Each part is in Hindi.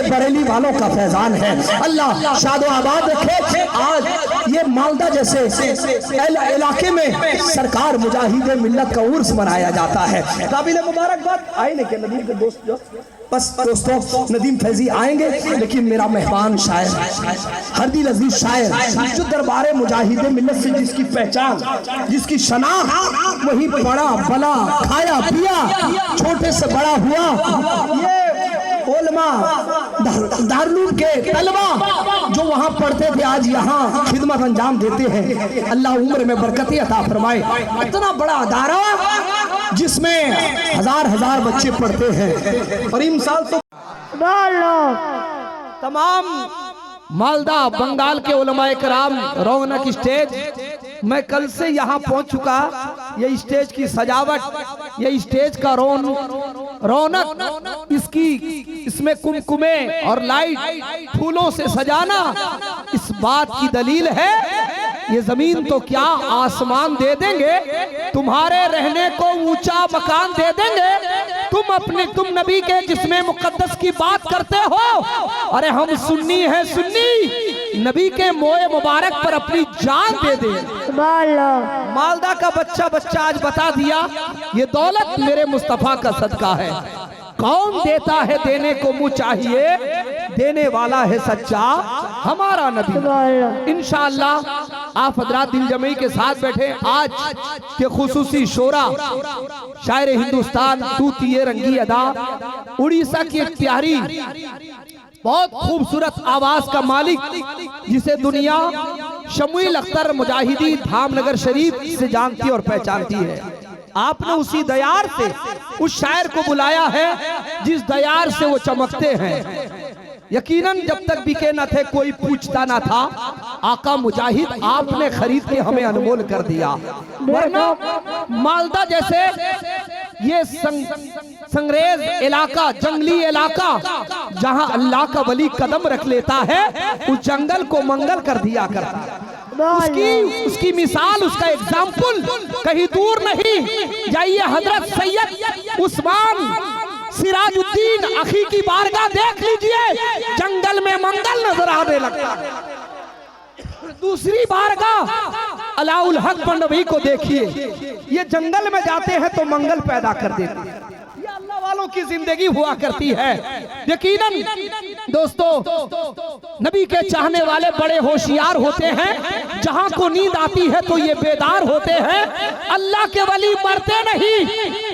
ये बरेली वालों का फैजान है। अल्लाह शादो आबाद रखे। आज ये मालदा जैसे इलाके में सरकार मुजाहिद मिल्लत का उर्स मनाया जाता है। काबिल मुबारकबाद। आए नहीं क्या नदीम के दोस्त? जो बस दोस्तों, नदीम फैजी आएंगे, लेकिन मेरा मेहमान शायर हरदिल अजीज शायर जो दरबारे मुजाहिद मिल्लत से जिसकी पहचान, जिसकी शनाख्त, वही बड़ा भला खाया पिया छोटे से बड़ा हुआ, ये उलमा दारुल के तलबा जो वहाँ पढ़ते थे आज यहाँ खिदमत अंजाम देते हैं। अल्लाह उम्र में बरकत अता फरमाए। इतना बड़ा अदारा जिसमें हजार हजार बच्चे पढ़ते हैं और इन साल तो तमाम मालदा बंगाल के उलमाए कराम रौनक स्टेज। मैं कल से यहाँ पहुँच चुका। ये स्टेज की सजावट, ये स्टेज का रौनक, इसमें कुमकुमे और लाइट फूलों से सजाना इस बात की दलील है ये जमीन तो क्या आसमान दे देंगे, तुम्हारे रहने को ऊंचा मकान दे देंगे। तुम नबी के जिस्मे मुकद्दस की बात करते हो। अरे हम सुन्नी हैं, सुन्नी नबी के मोए मुबारक पर अपनी जान दे दे। मालदा का बच्चा आज बता दिया, ये दौलत मेरे मुस्तफा का सदका है। कौन देता है देने को मुँह चाहिए, देने वाला है सच्चा हमारा नबी। इंशाअल्लाह आप हजरात दिल जमई के साथ बैठे। आज के खुसूसी शोरा शायर हिंदुस्तान तूतिए रंगी अदा, उड़ीसा की एक प्यारी बहुत खूबसूरत आवाज का मालिक, जिसे दुनिया शमुइल अख्तर मुजाहिदी धामनगर शरीफ से जानती और पहचानती है। आपने उसी दयार से उस शायर को बुलाया है जिस दयार से वो चमकते हैं। यकीनन जब तक बिके न थे कोई पूछता ना था, आका मुजाहिद आपने खरीद के हमें अनमोल कर दिया। वरना मालदा जैसे ये संग्रेज इलाका, जंगली इलाका, जहां अल्लाह का वली कदम रख लेता है, उस जंगल को मंगल कर दिया करता है। उसकी मिसाल, उसका एग्जाम्पल कहीं दूर नहीं। जाइए हजरत सैयद उस्मान सिराजुद्दीन अखी की बारगाह देख लीजिए, जंगल में मंगल नजर आने लगता है। दूसरी बारगाह अलाउल हक मंडवी को देखिए, ये जंगल में जाते हैं तो मंगल पैदा कर देते हैं। ये अल्लाह वालों की जिंदगी हुआ करती है। यकीनन दोस्तों, नबी के चाहने वाले बड़े होशियार होते हैं। जहां को नींद आती है तो ये बेदार होते हैं। अल्लाह के वली मरते नहीं,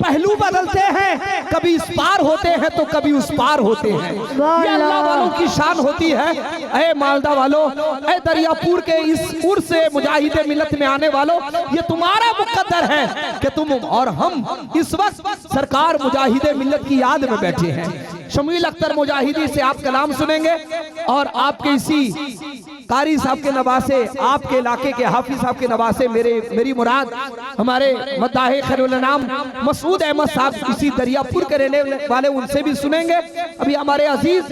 पहलू बदलते हैं। कभी इस पार होते हैं तो कभी उस पार होते हैं। ये अल्लाह वालों की शान होती है। ऐ मालदा वालों, ऐ दरियापुर के इस उर्स से मुजाहिद मिल्लत में आने वालों, ये तुम्हारा मुकद्दर है कि तुम और हम इस वक्त सरकार मुजाहिद मिल्लत की याद में बैठे हैं। शमुइल अख्तर मुजाहिदी से आप कलाम सुनेंगे और आपके इसी कारी साहब के नवासे, आपके इलाके के हाफिज साहब के नवासे, मेरी मुराद हमारे मद्दाहे खैरुल नाम मसूद अहमद साहब इसी दरियापुर के रहने वाले, उनसे भी सुनेंगे। अभी हमारे अजीज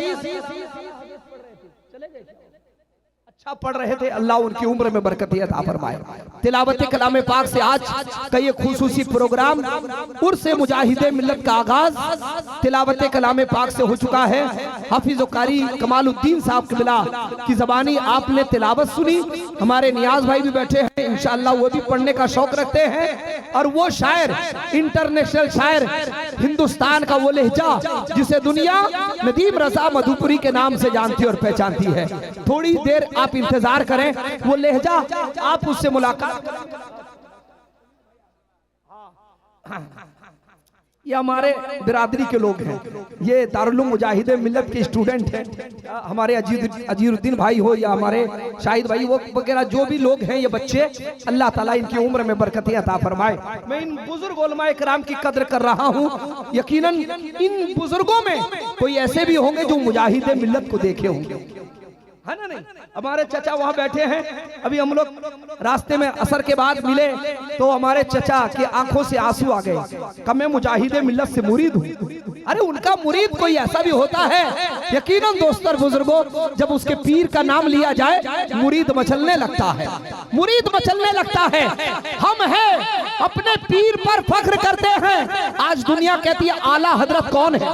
अच्छा पढ़ रहे थे, अल्लाह उनकी उम्र में बरकत अता फरमाए। तिलावत कलाम पाक से आज का ये खुसूसी प्रोग्राम उर्स मुजाहिद मिल्लत का आगाज तिलावत कलाम पाक से हो चुका है। हाफिज कारी कमालुद्दीन साहब किबला की जबानी आपने तिलावत सुनी। हमारे नियाज भाई भी बैठे हैं, इंशाअल्लाह वो भी पढ़ने का शौक रखते हैं। और वो शायर, इंटरनेशनल शायर, हिंदुस्तान का वो लहजा जिसे दुनिया नदीम रजा मधुपुरी के नाम से जानती और पहचानती है। थोड़ी देर आप इंतजार करें, वो लहजा आप उससे मुलाकात। ये हमारे बिरादरी के लोग हैं, ये दारुल मुजाहिद मिल्लत के स्टूडेंट हैं। हमारे अजीरुद्दीन भाई हो या हमारे शाहिद भाई वो वगैरह जो भी लोग हैं, ये बच्चे, अल्लाह ताला इनकी उम्र में बरकतें अता फरमाए। मैं इन बुजुर्ग उलमाए किराम की कद्र कर रहा हूँ। यकीनन इन बुजुर्गों में कोई ऐसे भी होंगे जो मुजाहिद मिल्लत को देखे होंगे, है ना? नहीं, हमारे चचा वहाँ बैठे हैं। अभी हम लोग रास्ते में असर के बाद मिले तो हमारे चचा की आंखों से आंसू आ गए। मैं मुजाहिद मिल्लत से मुरीद हूँ। अरे उनका मुरीद कोई ऐसा भी होता है, यकीनन दोस्तों और बुजुर्गों, जब उसके पीर का नाम लिया जाए मुरीद मचलने लगता है, मुरीद मचलने लगता है। हम हैं अपने पीर पर फख्र करते हैं। आज दुनिया कहती है आला हजरत कौन है,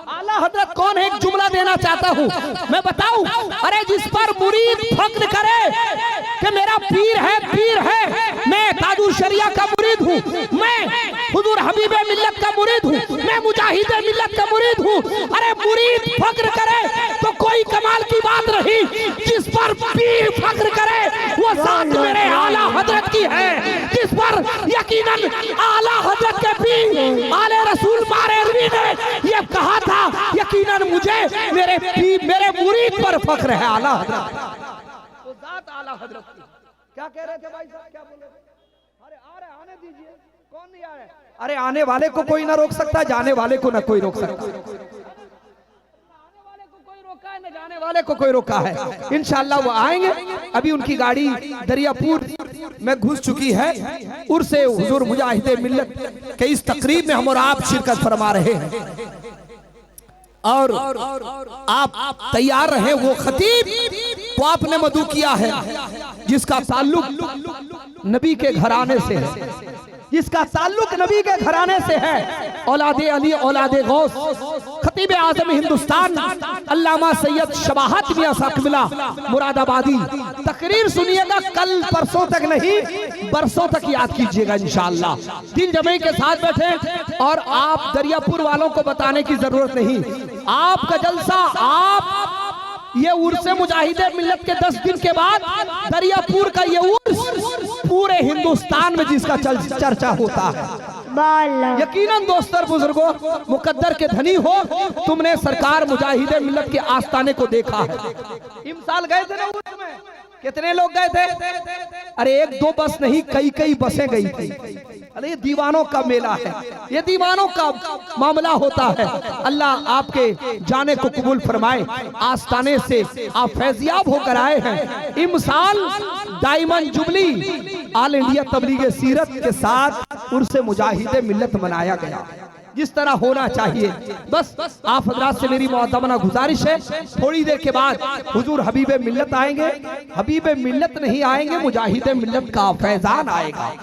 आला हजरत कौन है? एक जुमला देना चाहता हूँ, मैं बताऊं। अरे जिस पर मुरीद फख्र करे कि मेरा पीर है, पीर है, मैं कादू शरिया का मुरीद हूँ, मैं हुजूर हबीबे मिल्लत का मुरीद हूँ, मैं मुजाहिदे मिल्लत का मुरीद हूँ। अरे मुरीद फख्र करे तो कोई कमाल की बात रही। जिस पर पीर फख्र करे वो साथ मेरे आला हजरत की है, जिस पर यकीनन आला हजरत के पीर आले रसूल बारेलवी ने ये कहा था, यकीनन मुझे मेरे पीर मेरे मुरीद पर फख्र है आला हजरत, तो जात आला हजरत की। क्या कह रहे थे भाई साहब, क्या बोल रहे थे? अरे आ रहे, आने दीजिए, कौन नहीं आ रहे? अरे आने वाले को कोई ना रोक सकता, जाने वाले को ना कोई रोक सकता। आने वाले को कोई रोका है, न जाने वाले को कोई रोका है। इंशाअल्लाह वो आएंगे। अभी उनकी गाड़ी दरियापुर में घुस चुकी है। उर्से हुजूर मुजाहिदे मिल्लत के इस तकरीब में हम और आप शिरकत फरमा रहे हैं और आप तैयार रहे। वो खतीब तो आपने मदू किया है जिसका ताल्लुक नबी के घराने से है, जिसका ताल्लुक नबी के घराने से है। औलादे अली औलादे गौस खतीब आजम हिंदुस्तान अल्लामा सैयद शबाहत मियां साकिबला मुरादाबादी तकरीर सुनिएगा। कल परसों तक नहीं, बरसों तक याद कीजिएगा इंशाअल्लाह। दिल जमे के साथ बैठे और आप दरियापुर वालों को बताने की जरूरत नहीं। आपका जलसा, आप ये उर्से मुजाहिदे मिल्लत के 10 दिन के बाद दरियापुर का ये उर्स पूरे हिंदुस्तान में जिसका चर्चा होता है। यकीनन दोस्तों बुजुर्गों, मुकद्दर के धनी हो, तुमने सरकार मुजाहिदे मिल्लत के आस्ताने को देखा है। इमसाल गए थे ना उर्स में, कितने लोग गए थे? अरे एक दो बस नहीं, कई कई बसें गई थी। अरे ये दीवानों का मेला है, ये दीवानों का मामला होता है। अल्लाह आपके जाने को कबूल फरमाए। आस्ताने से आप फैजियाब होकर आए हैं। इमसाल डायमंड जुबली ऑल इंडिया तबलीग सीरत के साथ उर्से मुजाहिदे मिल्लत मनाया गया जिस तरह होना चाहिए। बस आप हजरात से मेरी मुअद्दबना गुजारिश है, थोड़ी देर के बाद हुजूर हबीबे मिल्लत आएंगे। हबीबे मिल्लत नहीं आएंगे, मुजाहिदे मिल्लत का फैजान आएगा।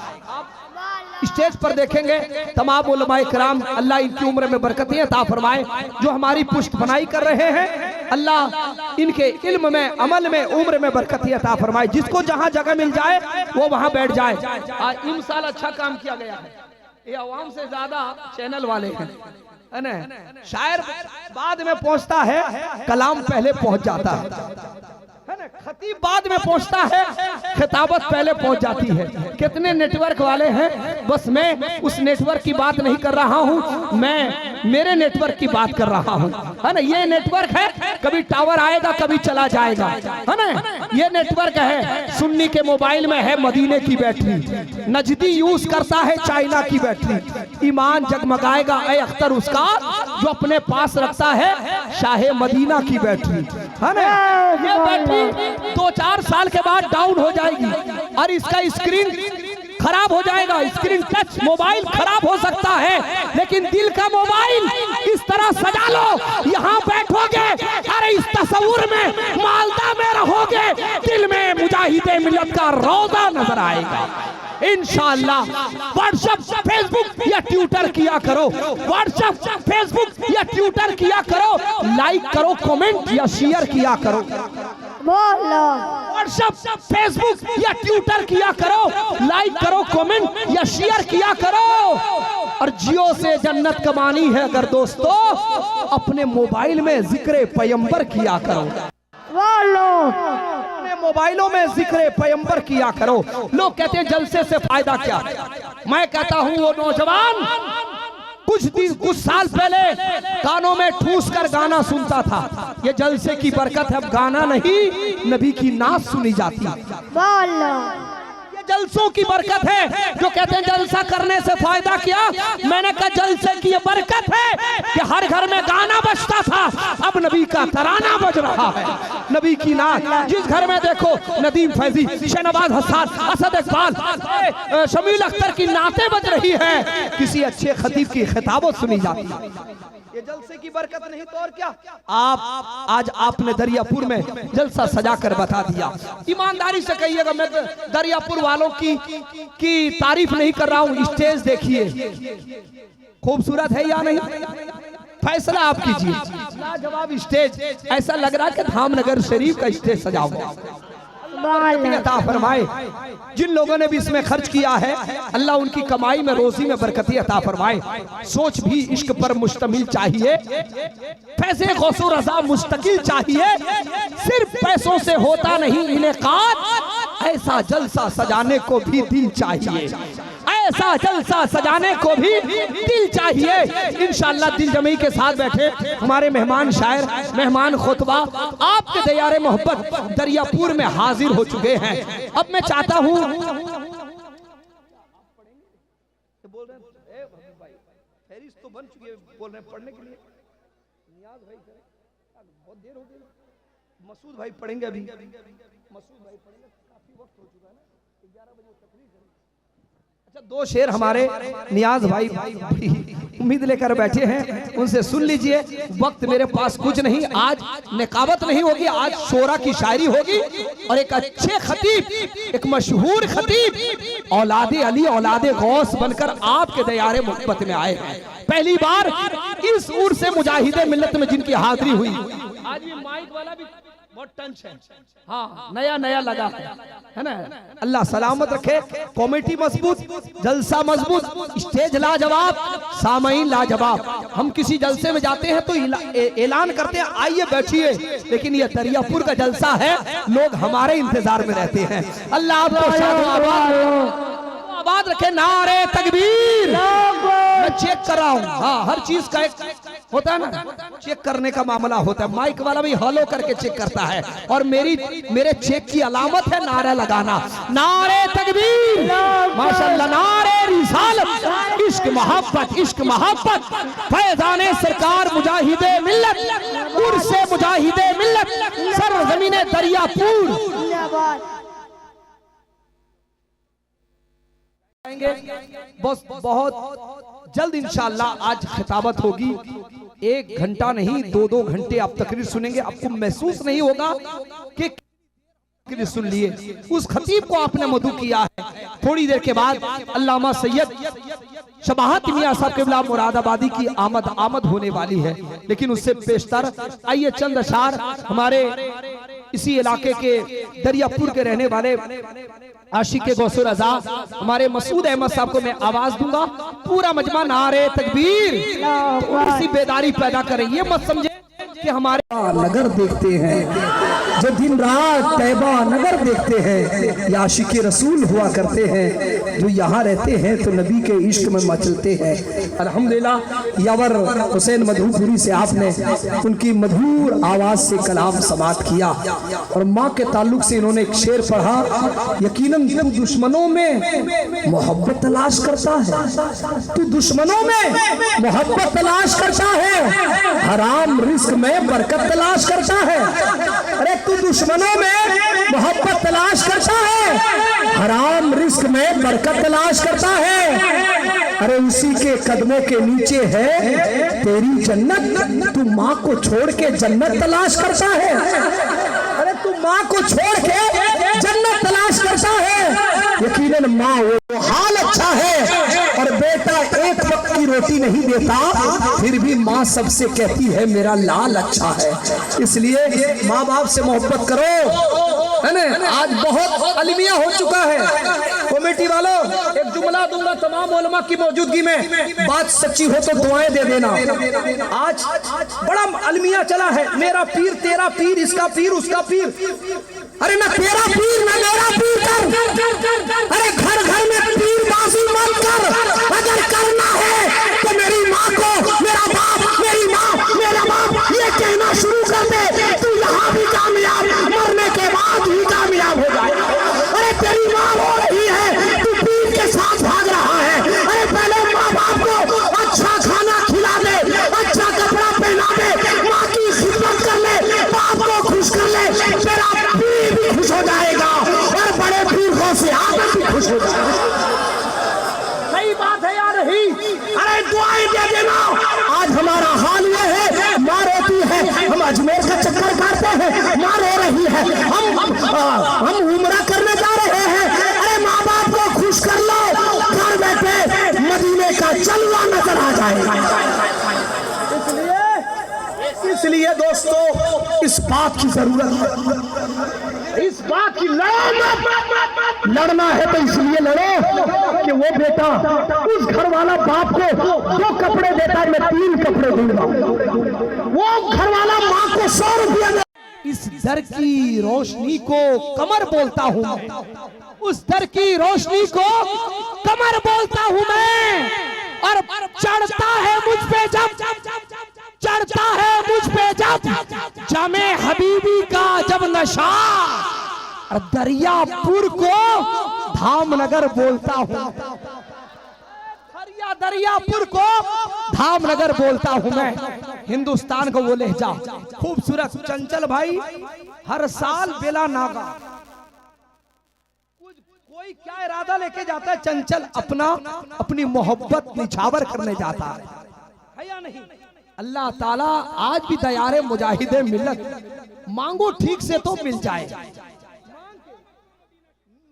स्टेज पर देखेंगे तमाम उलमाए किराम, अल्लाह इनकी उम्र में बरकतें अता फरमाए। जो हमारी पुष्ट बनाई कर रहे हैं, अल्लाह इनके इल्म में, अमल में, उम्र में बरकतें अता फरमाए। जिसको जहां जगह मिल जाए वो वहां बैठ जाए। इंशाअल्लाह अच्छा काम किया गया है। ये आवाम से ज्यादा चैनल वाले हैं, है ना? शायर बाद में पहुंचता है, कलाम पहले पहुंच जाता है ना? खतीब बाद में पहुंचता है, खिताबत पहले पहुंच जाती है। कितने नेटवर्क वाले हैं। बस मैं उस नेटवर्क की बात नहीं कर रहा हूं, मैं मेरे नेटवर्क की बात कर रहा हूं, है ना? ये नेटवर्क है, कभी टावर आएगा कभी चला जाएगा, है ना? ये नेटवर्क है। सुन्नी के मोबाइल में है मदीने की बैटरी, नजदी यूज करता है चाइना की बैटरी। ईमान जगमगाएगा ऐ अख्तर उसका जो अपने पास रखता है शाहे मदीना की बैटरी, है ना? ये बैटरी 2-4 साल के बाद डाउन हो जाएगी और इसका स्क्रीन खराब हो जाएगा। स्क्रीन टच मोबाइल खराब हो सकता है, लेकिन दिल का मोबाइल इस तरह सजा लो, यहाँ बैठोगे, अरे इस तस्वुर में मालदा में रहोगे, दिल में मुजाहिदे मिल्लत का रौदा नजर आएगा इंशाअल्लाह। व्हाट्सएप, फेसबुक या ट्विटर किया करो, व्हाट्सएप, फेसबुक या ट्विटर किया करो, लाइक करो, कमेंट या शेयर किया करो। व्हाट्सएप, फेसबुक या ट्विटर किया करो, लाइक करो, कमेंट या शेयर किया करो। और जियो से जन्नत कमानी है अगर दोस्तों, अपने मोबाइल में जिक्र पैगंबर किया करो, अपने मोबाइलों में जिक्र पैगंबर किया करो। लोग कहते हैं जलसे से फायदा क्या? मैं कहता हूं वो नौजवान कुछ साल पहले कानों में ठूस कर गाना सुनता था, ये जलसे की बरकत है। अब गाना नहीं, नबी की नात सुनी जाती है। जलसों की बरकत है। जो कहते हैं जलसा करने से फायदा क्या? मैंने कहा जलसे की ये बरकत है कि हर घर में गाना बजता था, अब नबी का तराना बज रहा है, नबी की नात। जिस घर में देखो नदीम फैजी, शहनवाज हसन, असद इकबाल, शमील अख्तर की नातें बज रही है, किसी अच्छे खतीब की खिताबत सुनी जाती है। ये जलसे की बरकत नहीं तो और क्या। आप आज आपने दरियापुर में जलसा सजा कर बता दिया। ईमानदारी से कहिएगा, मैं दरियापुर वालों की तारीफ नहीं कर रहा हूँ। स्टेज देखिए, खूबसूरत है या नहीं, फैसला आप कीजिए। लाजवाब स्टेज, ऐसा लग रहा है कि धामनगर शरीफ का स्टेज सजा हुआ। अता फरमाए। जिन लोगों ने भी इसमें खर्च किया है, अल्लाह उनकी कमाई में रोजी में बरकती अता फरमाए। सोच भी इश्क पर मुश्तमिल चाहिए, पैसे गौसो रज़ा मुस्तकिल चाहिए। सिर्फ पैसों से होता नहीं इनेकाद, ऐसा जलसा सजाने को भी दिल चाहिए। ऐसा जलसा सजाने को भी दिल चाहिए। इंशाअल्लाह दिल जमी के साथ बैठे हमारे मेहमान शायर, मेहमान खुतबा आपके दयारे मोहब्बत दरियापुर में हाजिर हो चुके हैं। अब मैं चाहता हूँ तो बन चुकी है, बोल रहे हैं पढ़ने के लिए। नियाज भाई बहुत देर हो गई, मसूद भाई पढ़ेंगे अभी, मसूद भाई पढ़ेंगे, काफी वक्त हो चुका है ना, 11 बजे तकरीर करेंगे। अच्छा, 2 शेर हमारे नियाज भाई उम्मीद लेकर बैठे हैं, उनसे सुन लीजिए। वक्त मेरे पास कुछ नहीं, आज निकाबत नहीं होगी, आज शोरा की शायरी होगी। और एक अच्छे खतीब, एक मशहूर खतीब औलादे अली औलादे गौस बनकर आपके दयारे मोहब्बत में आए हैं। पहली बार इस उर से मुजाहिदे मिल्लत में जिनकी हाजिरी हुई। आज भी माइक वाला भी बहुत टंच है, हाँ नया नया लगा है ना। अल्लाह सलामत रखे, कमेटी मजबूत, जलसा मजबूत, स्टेज लाजवाब, सामईन लाजवाब। हम किसी जलसे में जाते हैं तो ऐलान करते हैं आइए बैठिए, लेकिन ये दरियापुर का जलसा है, लोग हमारे इंतजार में रहते हैं। अल्लाह आपको आबाद रखे। नारे तकबीर। मैं चेक कर रहा हूँ, हाँ हर चीज का एक होता है ना, चेक करने का मामला होता है। माइक वाला भी हॉलो करके चेक करता है, और मेरे चेक की अलामत है नारा लगाना। नारे तकबीर, माशाअल्लाह, नारे रिसालत, इश्क मोहब्बत, इश्क मोहब्बत, फैजाने सरकार मुजाहिदे मिल्लत, उर्से मुजाहिदे मिल्लत, सरजमीने दरियापुर। बहुत जल्द इंशाअल्लाह आज खिताबत होगी। 1 घंटा नहीं, 2-2 घंटे आप तकरीर सुनेंगे। आपको महसूस नहीं होगा कि सुन लिए, उस खतीब को आपने मधु किया है। थोड़ी देर के बाद अल्लामा सैयद शबाहत मियां साहब क़िबला मुरादाबादी की आमद होने वाली है, लेकिन उससे पेशतर आइए चंद अशार हमारे इसी इलाके के दरियापुर के रहने वाले आशिक गौसो रज़ा हमारे मसूद अहमद साहब को मैं आवाज दूंगा। पूरा मजमा नारे तकबीर, थोड़ी बेदारी पैदा करें। ये मत समझे कि हमारे नगर देखते हैं, जो दिन रात तैबा नगर देखते हैं, या आशिक रसूल हुआ करते हैं, जो यहाँ रहते हैं तो नबी के इश्क में मचलते हैं। अल्हम्दुलिल्लाह यावर हुसैन मधुपुरी से आपने उनकी मधुर आवाज से कलाम समात किया, और माँ के ताल्लुक से इन्होंने एक शेर पढ़ा, यकीनन तू दुश्मनों में मोहब्बत तलाश करता है, तू दुश्मनों में मोहब्बत तलाश करता है, हराम रिस्क में बरकत तलाश करता है। अरे तू दुश्मनों में मोहब्बत तलाश करता है, हराम रिस्क में बरकत तलाश करता है। अरे उसी के कदमों के नीचे है तेरी जन्नत, तू माँ को छोड़ के जन्नत तलाश करता है। अरे तू माँ को छोड़ के जन्नत तलाश करता है। यकीनन माँ वो हाल अच्छा है, और बेटा एक वक्त की रोटी नहीं देता, फिर भी माँ सबसे कहती है मेरा लाल अच्छा है। इसलिए माँ बाप से मोहब्बत करो, है ना। आज बहुत अलमिया हो चुका है। कमेटी वालों एक जुमला दूंगा तमाम उलमा की मौजूदगी में, बात सच्ची हो तो दुआएं दे देना। आज बड़ा अलमिया चला है, मेरा पीर तेरा पीर, इसका पीर उसका पीर। अरे ना तेरा पीर ना मेरा पीर कर, अरे घर घर में पीर बाजी मत कर। अगर करना है तो मेरी माँ को मेरा बाप, मेरी माँ मेरा बाप ये कहना शुरू कर दे, तू यहाँ भी कामयाब, मरने के बाद ही कामयाब हो जाए। अरे तेरी माँ हो रही है, तू पीर के साथ भाग रहा है। अरे पहले माँ बाप को अच्छा खाना खिला दे, अच्छा कपड़ा पहना दे, माँ की खिदमत कर ले, बाप को खुश कर ले, तेरा पीर भी खुश हो जाएगा, और बड़े पीर से आदत भी खुश हो जाएगा। सही बात है या नहीं? अरे दुआएं दे देना। आज हमारा हाल हम उम्रा करने जा रहे हैं। अरे माँ बाप को खुश कर लो, घर बैठे मदीने का जलवा नजर आ जाएगा। इसलिए दोस्तों इस बात की जरूरत है, इस बात की लड़ना है तो इसलिए लड़ो कि वो बेटा उस घर वाला बाप को 2 कपड़े देता है, मैं 3 कपड़े दूंगा। वो घर वाला माँ को 100 रुपया दे। इस दर की रोशनी को कमर बोलता हूँ, उस दर की रोशनी को कमर बोलता हूँ मैं। और चढ़ता है मुझ पे जब, चढ़ता है मुझ पे जब जामे हबीबी का जब नशा, और दरियापुर को धामनगर बोलता हूँ, दरियापुर को धामनगर बोलता हूँ मैं। हिंदुस्तान को वो लहजा खूबसूरत। चंचल भाई हर साल बेला नागा, कोई क्या इरादा लेके जाता है, चंचल अपनी मोहब्बत निछावर करने जाता है या नहीं। अल्लाह ताला आज भी दयारे मुजाहिदे मिल्लत, मांगो ठीक से तो मिल जाए,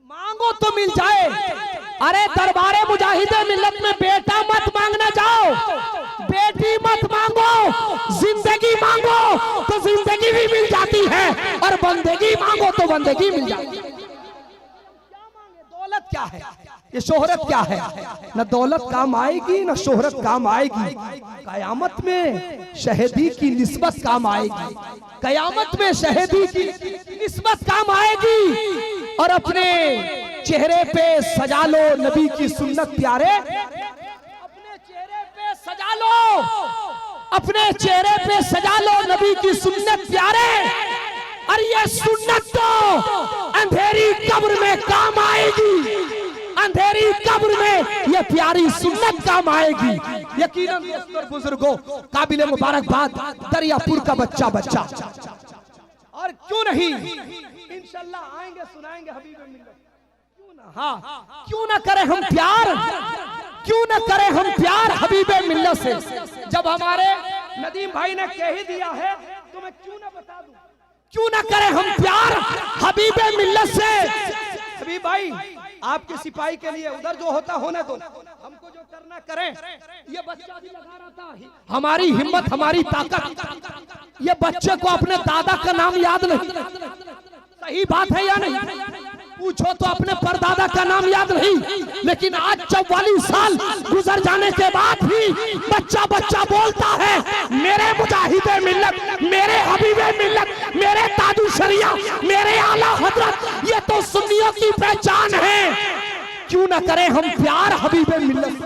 मांगो तो मिल जाए। अरे दरबारे मुजाहिदे मिल्लत में बेटा मत मांगना जाओ, बेटी मत मांगो, जिंदगी मांगो तो जिंदगी भी मिल जाती है, और बंदगी मांगो तो बंदगी मिल जाती है। दौलत क्या है, ये शोहरत क्या है, न दौलत काम आएगी न शोहरत काम आएगी। कयामत में शहीदी की निस्बत काम आएगी, कयामत में शहीदी की निस्बत काम आएगी। और अपने चेहरे पे सजा लो नबी की सुन्नत प्यारे, अपने चेहरे पे सजा लो, अपने चेहरे पे सजा लो नबी की सुन्नत प्यारे। और ये सुन्नत तो अंधेरी कब्र में काम आएगी, अंधेरी कब्र में ये प्यारी सुन्नत काम आएगी। यकीनन दोस्तों बुजुर्गों, काबिल मुबारकबाद दरियापुर का बच्चा बच्चा। और क्यों नहीं, इंशाल्लाह आएंगे सुनाएंगे हबीबे मिल्लत। क्यों ना, हाँ क्यों ना करें हम प्यार, क्यों ना करें हम प्यार हबीबे मिल्लत से। जब हमारे नदीम भाई ने कह ही दिया है तो मैं क्यों ना बता दूं, क्यों ना करें हम प्यार हबीबे मिल्लत से। हबीब भाई आपके सिपाही के लिए उधर जो होता होने दो, हमको जो करना करें। ये बच्चा भी लगा रहा था, हमारी हिम्मत हमारी ताकत। ये बच्चे को अपने दादा का नाम याद नहीं, सही बात है या नहीं, पूछो तो अपने परदादा का नाम याद नहीं। लेकिन आज 44 साल गुजर जाने के बाद भी बच्चा बच्चा बोलता है मेरे मुजाहिदे मिल्लत, मेरे हबीबे मिल्लत, मेरे ताजु शरिया, मेरे आला हजरत, ये तो सुन्नियों की पहचान है। क्यों ना करें हम प्यार हबीबे मिल्लत,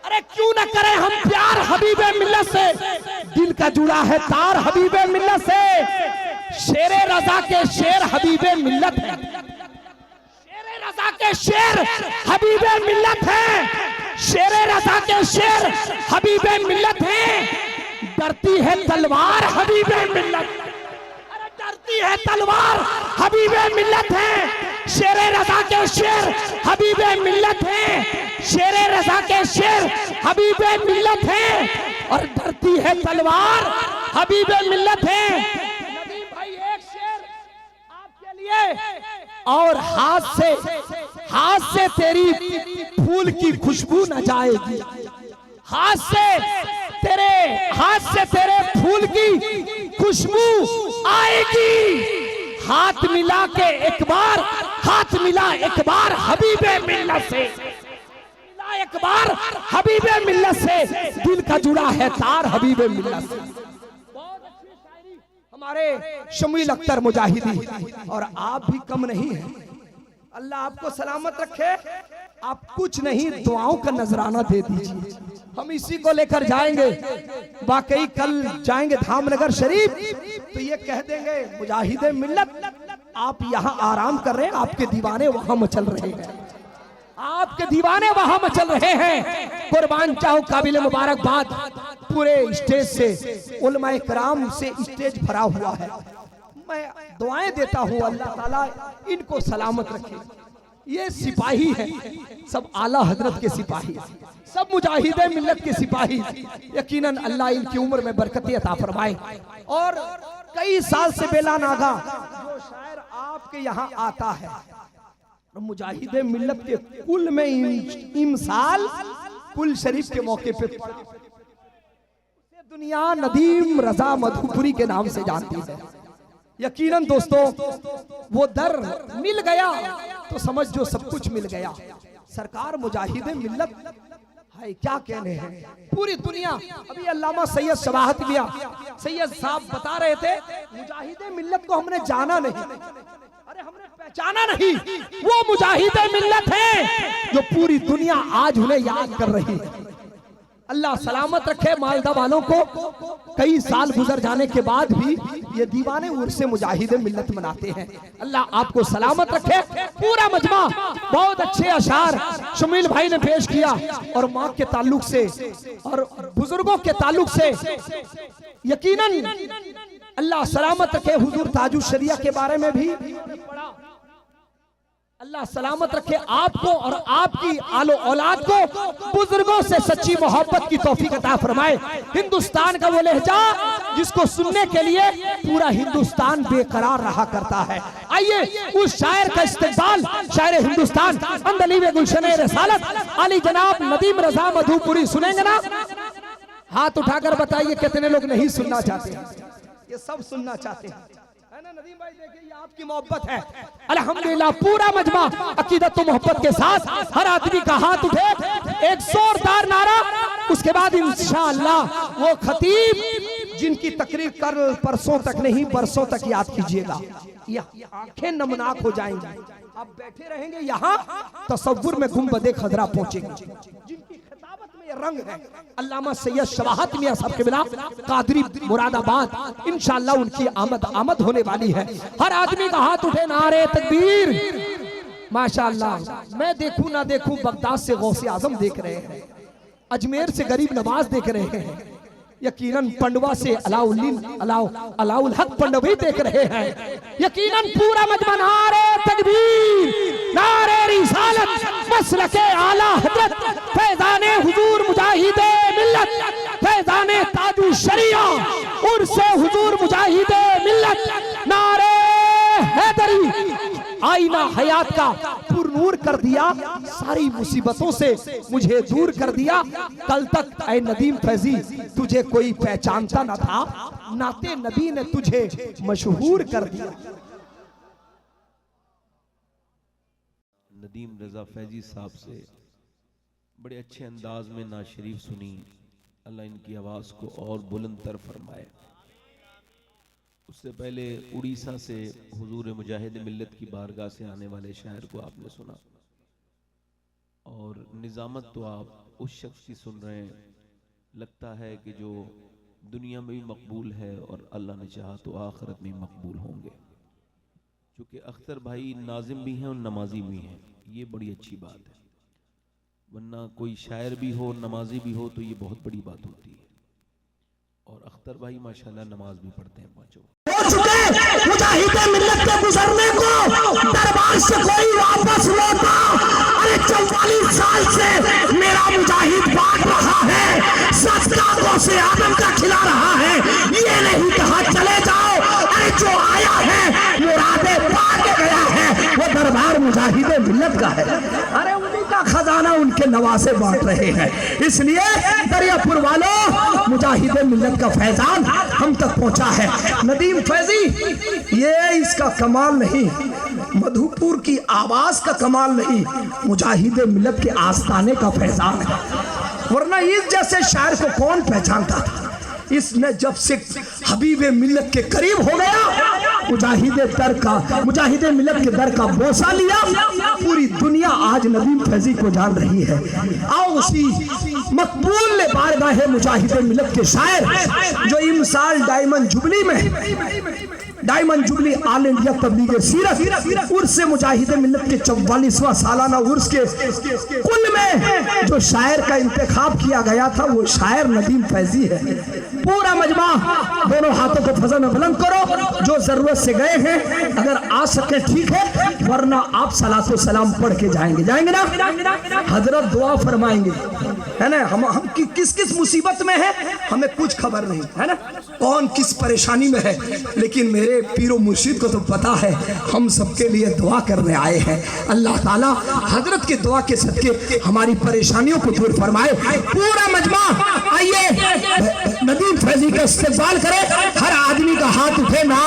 अरे क्यों ना करें हम प्यार हबीबे मिल्लत से। दिल का जुड़ा है तार हबीबे मिल्लत से। शेरे रजा के शेर हबीबे मिल्लत है, शेरे रजा के शेर हबीबे मिल्लत है, शेरे रजा के शेर हबीबे मिल्लत है। डरती है तलवार हबीबे मिल्लत, अरे डरती है तलवार हबीबे मिल्लत है। शेरे रजा के शेर हबीबे मिल्लत है, शेरे रजा के शेर हबीबे मिल्लत है। और डरती है तलवार हबीबे मिल्लत है। और हाथ से तेरी फूल की खुशबू न जाएगी, हाथ से तेरे फूल की खुशबू आएगी। हाथ मिला के एक बार, हाथ मिला एक बार हबीबे मिल्लत से, मिला एक बार हबीबे मिल्लत से। दिल का जुड़ा है तार हबीबे मिल्लत से। हमारे शमील अख्तर मुजाहिदी, और आप भी कम नहीं हैं। अल्लाह आपको सलामत रखे। आप कुछ नहीं, दुआओं का नजराना दे दीजिए, हम इसी को लेकर जाएंगे। वाकई कल जाएंगे धामनगर शरीफ तो ये कह देंगे मुजाहिदे मिल्लत आप यहाँ आराम कर रहे हैं, आपके दीवाने वहां मचल रहे हैं, आपके दीवाने वहां मचल रहे हैं। कुर्बान चाहो काबिल मुबारकबाद, पूरे स्टेज से उलमाए कराम से स्टेज भरा हुआ है। मैं दुआएं देता हूँ अल्लाह ताला इनको सलामत रखे। ये सिपाही है, सब आला हजरत के सिपाही, सब मुजाहिदे मिल्लत के सिपाही। यकीनन अल्लाह इनकी उम्र में बरकत अता फरमाए। और कई साल से बेला नागा जो शायर आपके आपके यहाँ आता है। मुजाहिदे मिल्लत के कुल में इमसाल कुल शरीफ के मौके पे दुनिया नदीम रजा मधुपुरी के नाम से जानती है। यकीनन दोस्तों वो दर मिल गया तो समझ जो सब कुछ मिल गया। सरकार मुजाहिदे मिल्लत है, क्या कहने हैं पूरी दुनिया। अभी अल्लामा सैयद शबाहत मियां सैयद साहब बता रहे थे मुजाहिदे मिल्लत को हमने जाना नहीं, अरे हमने पहचाना नहीं। वो मुजाहिदे मिल्लत है जो पूरी दुनिया आज उन्हें याद कर रही है। अल्लाह सलामत रखे मालदा वालों को। कई साल गुजर जाने के बाद भी ये दीवाने उर्से मुजाहिदे मिल्लत मनाते हैं। अल्लाह आपको सलामत रखे। पूरा मजमा बहुत अच्छे अशार शमील भाई ने पेश किया और माँ के ताल्लुक से और बुजुर्गों के ताल्लुक से यकीनन अल्लाह सलामत रखे। हुजूर ताजुल शरिया के बारे में भी अल्लाह सलामत रखे आपको और आपकी आलो औलाद को बुजुर्गों से सच्ची मोहब्बत की तौफीक अता फरमाए। हिंदुस्तान का वो लहजा जिसको सुनने के लिए पूरा हिंदुस्तान बेकरार रहा करता है। आइए उस शायर का इस्तेक़बाल शायर हिंदुस्तान अंदलीब गुलशन रसालत अली जनाब नदीम रजा मधुपुरी सुनेंगे ना? हाथ उठाकर बताइए कितने लोग नहीं सुनना चाहते हैं? ये सब सुनना चाहते हैं, है ना नदीम भाई? देखिए ये आपकी मोहब्बत है। अल्हम्दुलिल्लाह पूरा मजमा अकीदत और मोहब्बत के साथ हर आदमी का हाथ उठे, एक जोरदार नारा। उसके बाद इंशाअल्लाह वो खतीब जिनकी तकरीर कल परसों तक नहीं बरसों तक याद कीजिएगा, ये आंखें नमनाक हो जाएंगी। आप बैठे रहेंगे यहाँ तसव्वुर में गुंबदे खजरा पहुंचेंगे। जिनकी खिताबत में ये रंग है अल्लामा सैयद शबाहत मियां साहब के बिना कादरी मुरादाबाद। इंशाअल्लाह उनकी आमद होने वाली है। हर आदमी का हाथ उठे, नारे तकबीर। माशाअल्लाह मैं देखूं ना देखूं बगदाद से गौसे आजम देख रहे हैं, अजमेर से गरीब नवाज देख रहे हैं, यकीनन पंडवा से अलाउल हक पंडवी देख रहे हैं। यकीनन पूरा मजमा नारे तकबीर नारे रिसालत मसलके आला हजरत फैजाने हुजूर मुजाहिदे मिल्लत फैजाने ताजुल शरिया उर्से हुजूर मुजाहिदे मिल्लत नारे हैदरी आईना हयात का पुरनूर कर दिया, सारी मुसीबतों से मुझे दूर कर दिया। कल तक ऐ नदीम फैजी तुझे कोई पहचानता न था, नाते नबी ने तुझे मशहूर कर दिया। नदीम रजा फैजी साहब से बड़े अच्छे अंदाज में नात शरीफ सुनी। अल्लाह इनकी आवाज़ को और बुलंदतर फरमाए। उससे पहले उड़ीसा से हुजूर मुजाहिद मिल्लत की बारगाह से आने वाले शायर को आपने सुना, और निज़ामत तो आप उस शख्स की सुन रहे हैं, लगता है कि जो दुनिया में भी मकबूल है और अल्लाह ने चाहा तो आखिरत में मकबूल होंगे। चूँकि अख्तर भाई नाजिम भी हैं और नमाजी भी हैं, ये बड़ी अच्छी बात है। वरना कोई शायर भी हो नमाजी भी हो तो ये बहुत बड़ी बात होती है। और अख्तर भाई माशाल्लाह नमाज भी पढ़ते हैं पांचों। हो चुके मुजाहिदे मिल्लत के गुजरने को दरबार से कोई वापस लौटा। अरे 44 साल से मेरा मुजाहिद बांट रहा है, सदका से आदम का खिला रहा है, ये नहीं कहा चले जाओ। अरे जो आया है मुरादे पा के गया है, वो दरबार मुजाहिदे मिल्लत का है। अरे उन्हीं का खजाना उनके नवासे बांट रहे हैं। इसलिए दरियापुर वालों मुजाहिदे मिल्लत का फैजान हम तक पहुंचा है। नदीम फैजी ये इसका कमाल नहीं, मधुपुर की आवाज का कमाल नहीं, मुजाहिदे मिल्लत के आस्ताने का फैजान है। वरना इस जैसे शायर को कौन पहचानता था? इसने जब से हबीबे मिल्लत के करीब हो गया, मुजाहिदे मिल्लत के दर का बोसा लिया, पूरी दुनिया आज नदीम फैजी को जान रही है। आओ उसी मकबूल ने बारगाह मुजाहिदे मिल्लत के शायर जो इमसाल डायमंड जुबली ऑल इंडिया तबलीग सीरत उर्स मुजाहिदे मिल्लत के 44वां सालाना उर्स के कुल में जो शायर का इंतखाब किया गया था वो शायर नदीम फैजी है। पूरा मजमा दोनों हाथों को फजल में बुलंद करो। जो जरूरत से गए हैं अगर आ सके ठीक है, वरना आप सलातो सलाम पढ़ के जाएंगे ना? हजरत दुआ फरमाएंगे। है ना, हम किस किस मुसीबत में है हमें कुछ खबर नहीं है ना, कौन किस परेशानी में है, लेकिन मेरे पीरो मुर्शिद को तो पता है। हम सबके लिए दुआ करने आए हैं। अल्लाह ताला हजरत के दुआ के सदके हमारी परेशानियों को दूर फरमाए। पूरा मजमा आइए नदीम फैजी का इस्तेमाल करे, हर आदमी का हाथ उठे ना